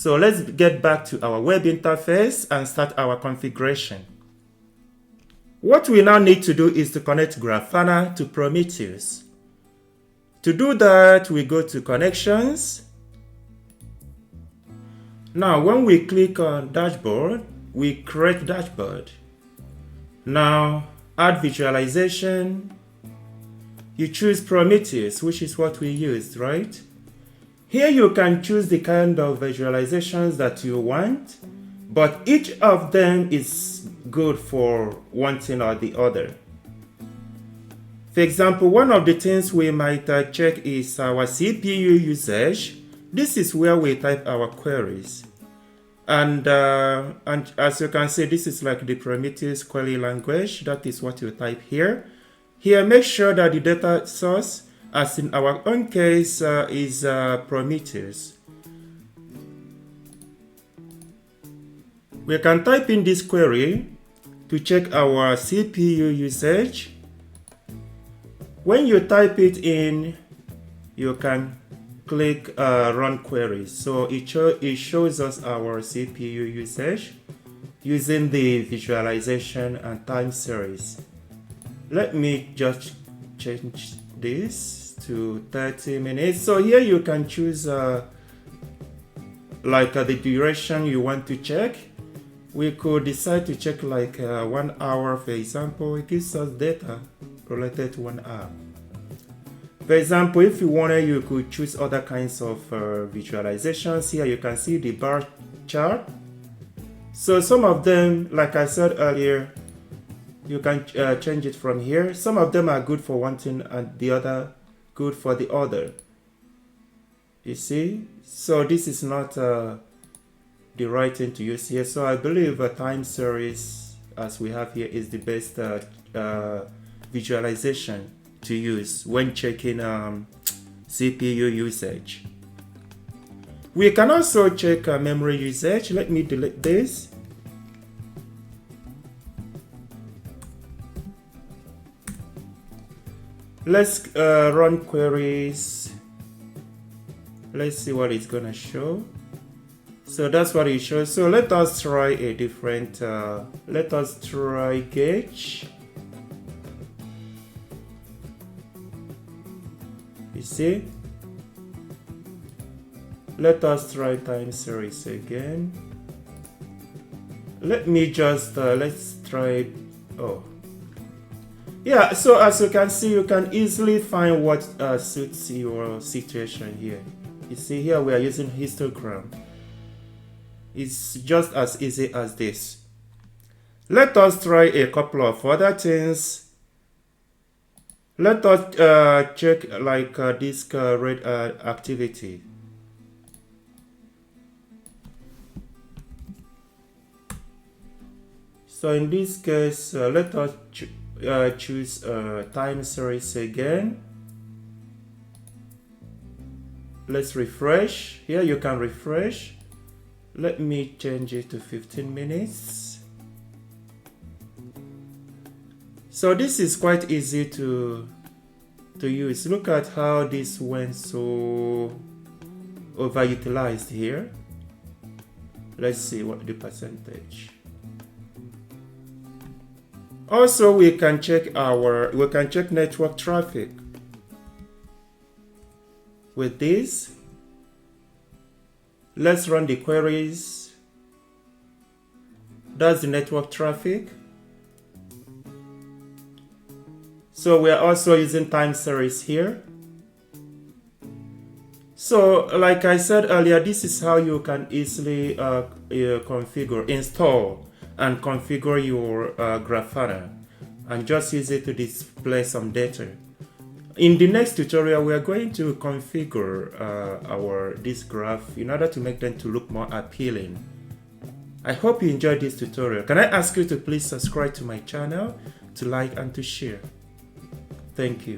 So let's get back to our web interface and start our configuration. What we now need to do is to connect Grafana to Prometheus. To do that, we go to Connections. Now, when we click on Dashboard, we create Dashboard. Now, add visualization. You choose Prometheus, which is what we used, right? Here you can choose the kind of visualizations that you want, but each of them is good for one thing or the other. For example, one of the things we might check is our CPU usage. This is where we type our queries. And as you can see, this is like the Prometheus query language. That is what you type here. Here, make sure that the data source, as in our own case, is Prometheus. We can type in this query to check our CPU usage. When you type it in, you can click Run Queries. So it shows us our CPU usage using the visualization and time series. Let me just change this to 30 minutes. So here you can choose the duration you want to check. We could decide to check like 1 hour, for example. It gives us data related to 1 hour. For example, if you wanted, you could choose other kinds of visualizations. Here you can see the bar chart. So some of them, like I said earlier, you can change it from here. Some of them are good for one thing and the other good for the other. You see? So this is not the right thing to use here. So I believe a time series, as we have here, is the best visualization to use when checking CPU usage. We can also check memory usage. Let me delete this. Let's run queries. Let's see what it's gonna show. So that's what it shows. So let us try a different, let us try gauge. You see? Let us try time series again. Let me just, let's try, oh. Yeah, so as you can see, you can easily find what suits your situation here. You see here we are using histogram. It's just as easy as this. Let us try a couple of other things. Let us check like disk read activity. So in this case, let us choose time series again. Let's refresh. Here you can refresh. Let me change it to 15 minutes. So this is quite easy to use. Look at how this went so overutilized here. Let's see what the percentage. Also, we can check network traffic with this. Let's run the queries. That's the network traffic. So we are also using time series here. So like I said earlier, this is how you can easily install and configure your Grafana and just use it to display some data. In the next tutorial, we are going to configure this graph in order to make them to look more appealing. I hope you enjoyed this tutorial. Can I ask you to please subscribe to my channel, to like and to share? Thank you.